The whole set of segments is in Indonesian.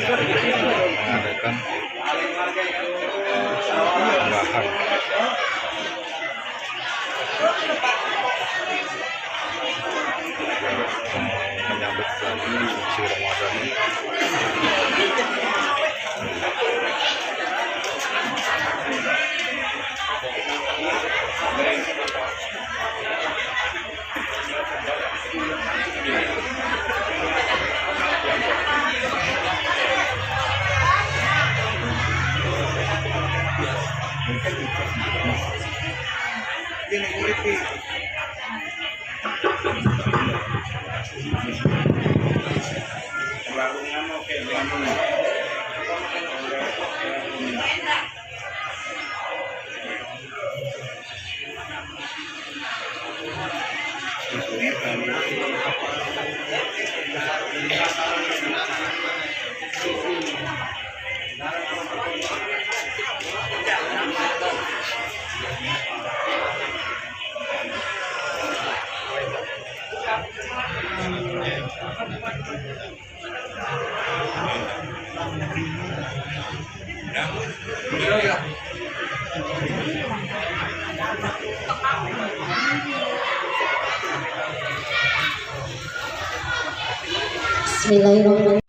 mengadakan tambahan menyambut bulan suci Ramadan. Bismillahirrahmanirrahim.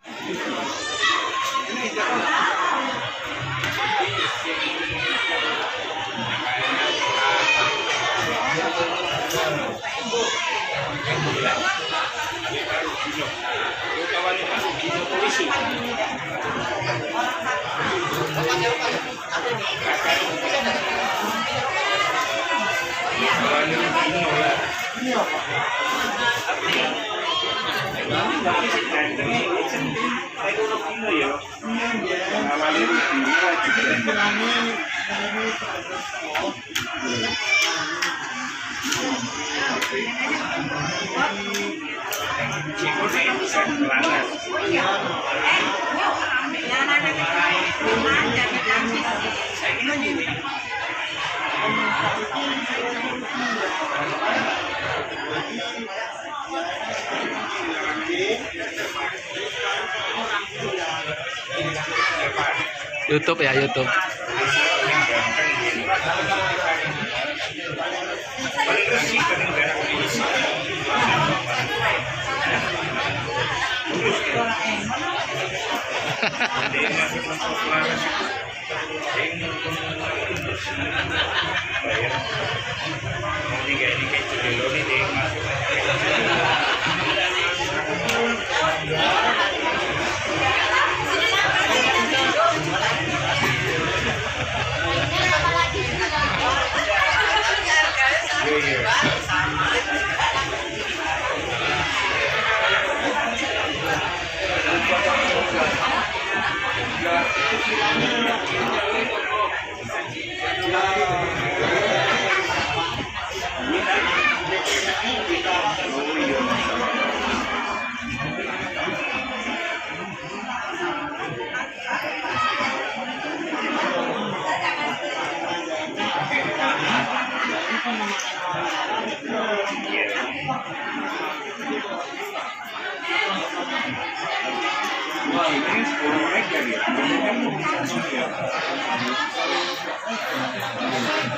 YouTube ya, YouTube.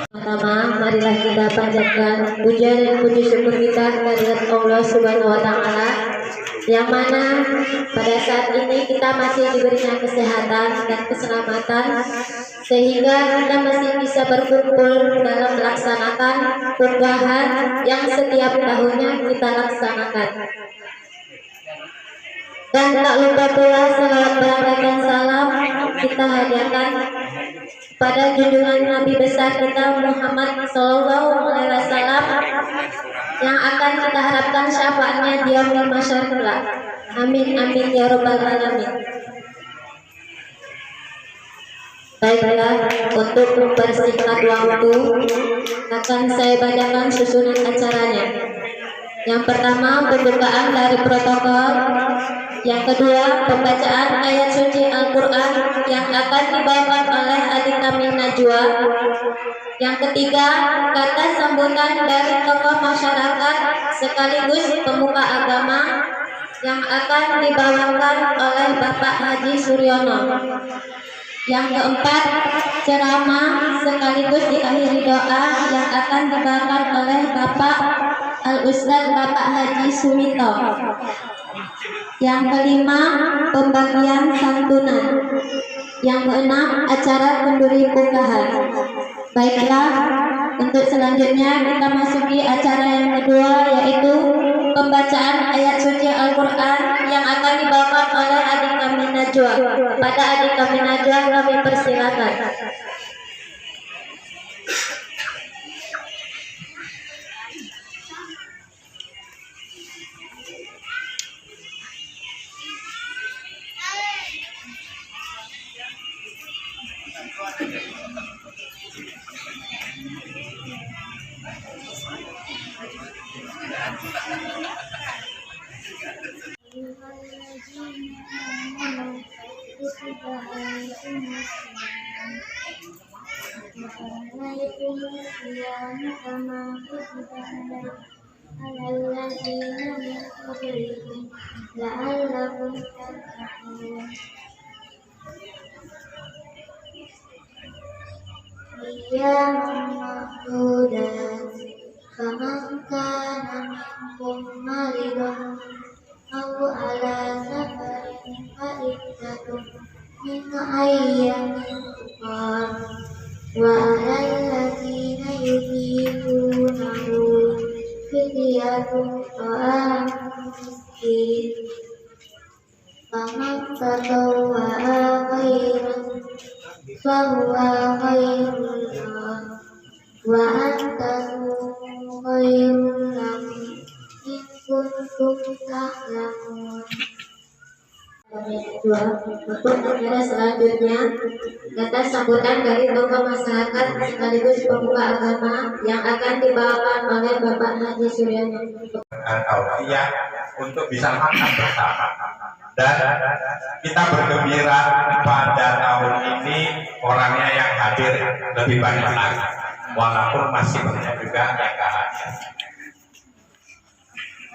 Pertama, marilah kita panjatkan puja dan puji syukur kita kehadirat Allah Subhanahu wa Ta'ala, yang mana pada saat ini kita masih diberikan kesehatan dan keselamatan, sehingga kita masih bisa berkumpul dalam melaksanakan unggahan yang setiap tahunnya kita laksanakan. Dan tak lupa pula salawat berkah dan salam kita hadiahkan pada junjungan Nabi besar kita Muhammad Sallallahu Alaihi Wasallam, yang akan kita harapkan syafaatnya di yaumil mahsyar kelak. Amin amin ya rabbal alamin. Baiklah, untuk mempersingkat waktu akan saya bacakan susunan acaranya. Yang pertama, pembukaan dari protokol. Yang kedua, pembacaan ayat suci Al-Quran yang akan dibawakan oleh adik kami Najwa. Yang ketiga, kata sambutan dari tokoh masyarakat sekaligus pemuka agama. yang akan dibawakan oleh Bapak Haji Suryono. Yang keempat, ceramah sekaligus diakhiri doa yang akan dibawakan oleh Bapak Al-Ustaz Bapak Haji Sumito. Yang kelima, pembagian santunan. Yang keenam, acara kenduri punggahan. Baiklah, untuk selanjutnya kita masuki acara yang kedua, yaitu pembacaan ayat suci Al-Quran yang akan dibawakan oleh adik kami Najwa. Pada adik kami Najwa kami persilakan. Faman kana minkum maridan aw ala safarin fa iddatun min ayyamin ukhar wa 'alal ladzina yutiqunahu fidyatun ta'amu miskin faman tatawwa'a khairan fahuwa khairul lahu wa antakum khairul lakum in kuntum ta'lamun. Untuk acara selanjutnya, kata sambutan dari tokoh masyarakat sekaligus pemuka agama yang akan dibawakan oleh Bapak Haji Suryono. Tausiah untuk bisa makan bersama, dan kita bergembira pada tahun ini orangnya yang hadir lebih banyak lagi, walaupun masih banyak juga yang gak hadir.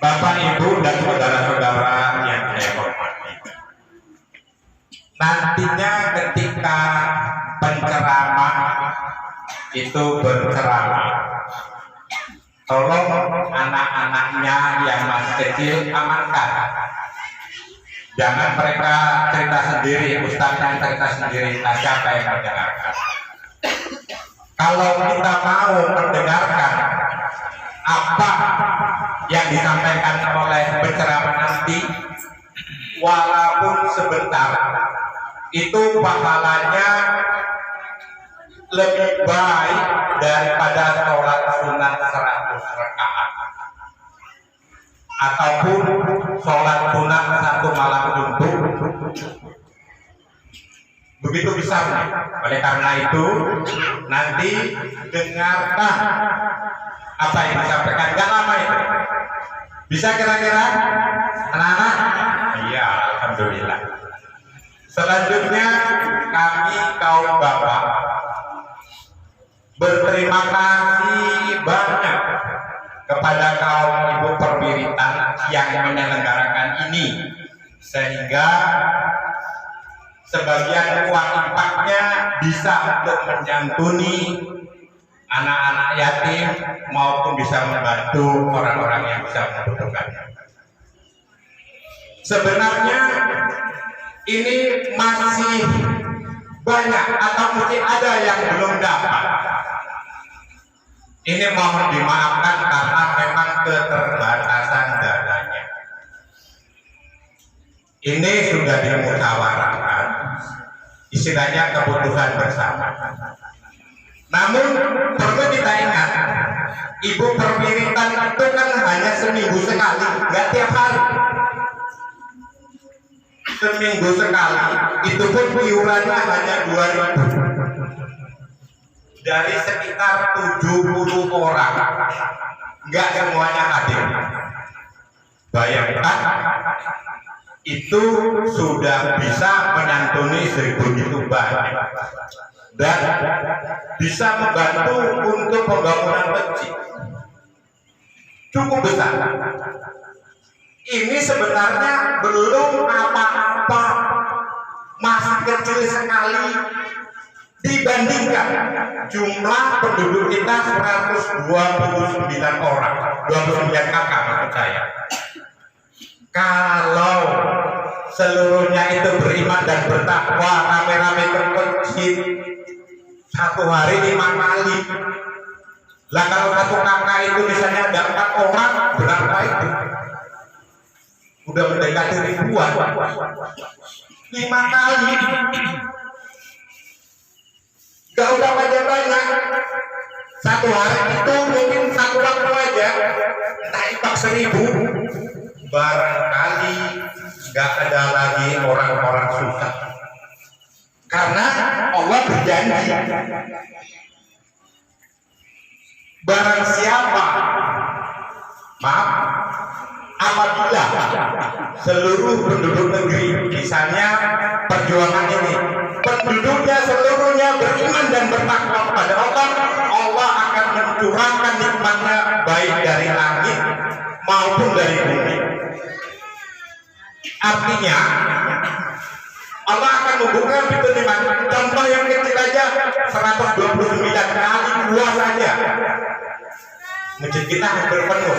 Bapak, Ibu, dan saudara-saudara yang saya hormati, nantinya ketika penceramah itu berceramah, tolong anak-anaknya yang masih kecil amankan. Jangan mereka cerita sendiri, ustaznya cerita sendiri, tak siapa yang mendengarkan. Kalau kita mau mendengarkan apa yang disampaikan oleh penceramah nanti, walaupun sebentar, itu pahalanya lebih baik daripada sholat sunat 100 rakaat ataupun sholat sunat 1 malam suntuk. Begitu besarnya. Oleh karena itu, nanti dengarkan apa yang disampaikan. Gak lama itu. Bisa kira-kira anak-anak? Iya, alhamdulillah. Selanjutnya kami kaum bapak berterima kasih banyak kepada kaum ibu perwiritan yang menyelenggarakan ini, sehingga sebagian uang infaknya bisa untuk menyantuni anak-anak yatim maupun bisa membantu orang-orang yang bisa membutuhkannya. Sebenarnya ini masih banyak atau mungkin ada yang belum dapat. Ini mohon dimaafkan karena memang keterbatasan dananya. Ini sudah dimusyawarahkan, istilahnya keputusan bersama. Namun perlu kita ingat, ibu perwiritan itu kan hanya seminggu sekali, nggak tiap hari. Seminggu sekali, itu pun iurannya hanya 2.000 dari sekitar 70 orang, nggak semuanya hadir. Bayangkan, itu sudah bisa menyantuni 1.000 itu banyak dan bisa membantu untuk pembangunan masjid cukup besar. Ini sebenarnya belum apa-apa, masih kecil sekali dibandingkan jumlah penduduk kita 129 orang, 29 kakak maksud saya. Kalau seluruhnya itu beriman dan bertakwa, rame-rame ke masjid satu hari 5 kali. Lah kalau satu kakak itu misalnya ada 4 orang, berapa itu? Udah mendekati ribuan. 5 kali. Gak usah banyak-banyak. Satu hari itu mungkin satu waktu aja naik 1000. Barangkali gak ada lagi orang-orang susah. Karena Allah berjanji, barang siapa, maaf, apabila seluruh penduduk negeri, misalnya perjuangan ini, penduduknya seluruhnya beriman dan bertakwa kepada Allah, Allah akan mencurahkan nikmatnya baik dari langit maupun dari bumi. Artinya Allah akan membuka pintu nikmat. Contoh yang kecil aja, 129 kali puasa saja masjid kita hampir penuh.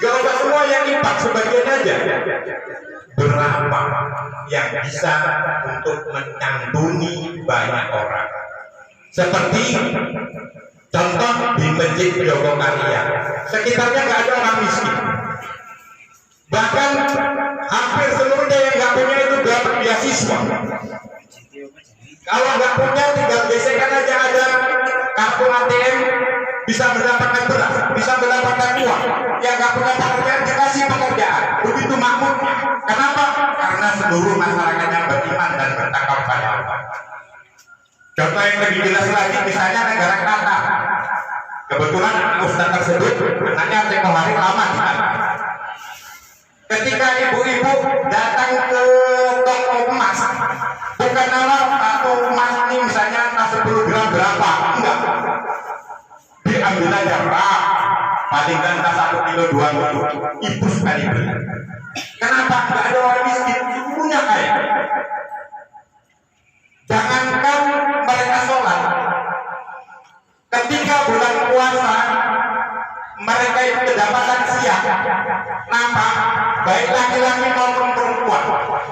Gak usah semua yang impak, sebagian aja. Berapa yang bisa untuk menyantuni banyak orang? Seperti contoh di Masjid Jogokarya, sekitarnya nggak ada orang miskin. Bahkan hampir seluruhnya yang nggak punya itu dapat beasiswa. Kalau nggak punya tinggal gesekan aja, ada kartu ATM, bisa mendapatkan beras, bisa mendapatkan uang. Yang nggak punya pekerjaan dikasih pekerjaan. Begitu makmurnya. Kenapa? Karena seluruh masyarakatnya beriman dan bertakwa kepada Allah. Contoh yang lebih jelas lagi, misalnya negara Qatar. Kebetulan ustaz tersebut anaknya tempoh hari lama di sana. Ketika ibu-ibu datang ke toko emas, bukan nawar satu emas ini misalnya 10 gram berapa, enggak. Diambil aja rak, paling ganteng 1 kilo 2 kilo, ibu sekali beli. Kenapa? Enggak ada orang miskin, punya kaya. Jangankan mereka sholat, ketika bulan puasa mereka itu kedapatan siang, nampak baik laki-laki maupun perempuan,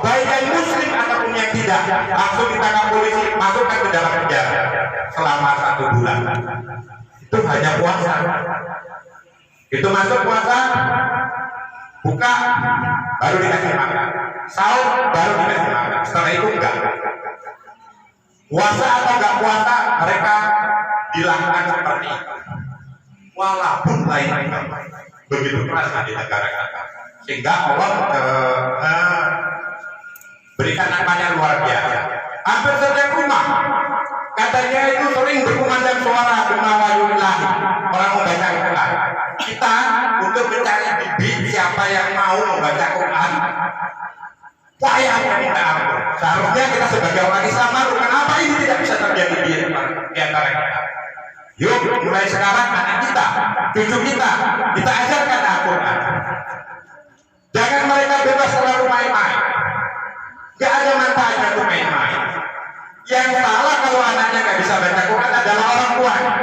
baik yang muslim ataupun yang tidak, langsung ditangkap polisi, masukkan ke dalam penjara selama 1 bulan. Itu hanya puasa. Itu masuk puasa, buka baru dikasih makan, sahur baru dikasih makan, setelah itu enggak. Puasa atau enggak puasa, mereka dilakukan seperti itu. Walaupun lain begitu keras di negara kita, sehingga Allah berikan namanya luar biasa. Hampir setiap rumah katanya itu sering berkumandang suara gemawayulah, orang membaca Quran. Kita untuk mencari bibit siapa yang mau membaca Quran, saya minta ampun. Seharusnya kita sebagai orang Islam baru, kenapa ini tidak bisa terjadi di antara kita? Yuk, mulai sekarang anak kita, cucu kita ajarkan Al-Quran. Jangan mereka bebas terlalu main-main. Gak ada manfaatnya untuk main-main. Yang salah kalau anaknya gak bisa baca Quran adalah orang tuanya.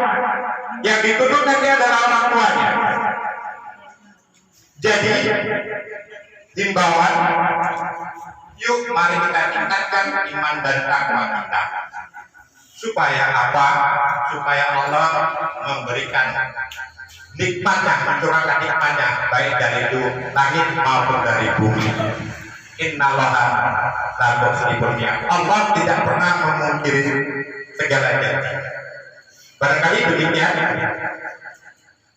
Yang dituntut nanti adalah orang tuanya. Jadi, himbauan, yuk mari kita tingkatkan iman dan takwa kita. Supaya apa? Supaya Allah memberikan nikmatnya, mencurahkan nikmatnya baik dari itu langit maupun dari bumi. Innallaha la yukhliful mi'ad. Allah tidak pernah memungkiri segala janji. Barangkali demikian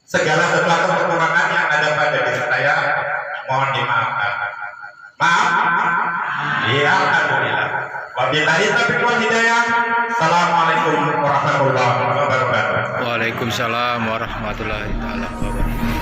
segala sesuatu kekurangan yang ada pada diri saya mohon dimaafkan. Maaf? Iya, alhamdulillah. Wabillahi taufiq wal hidayah. Assalamualaikum warahmatullahi wabarakatuh. Waalaikumsalam warahmatullahi wabarakatuh.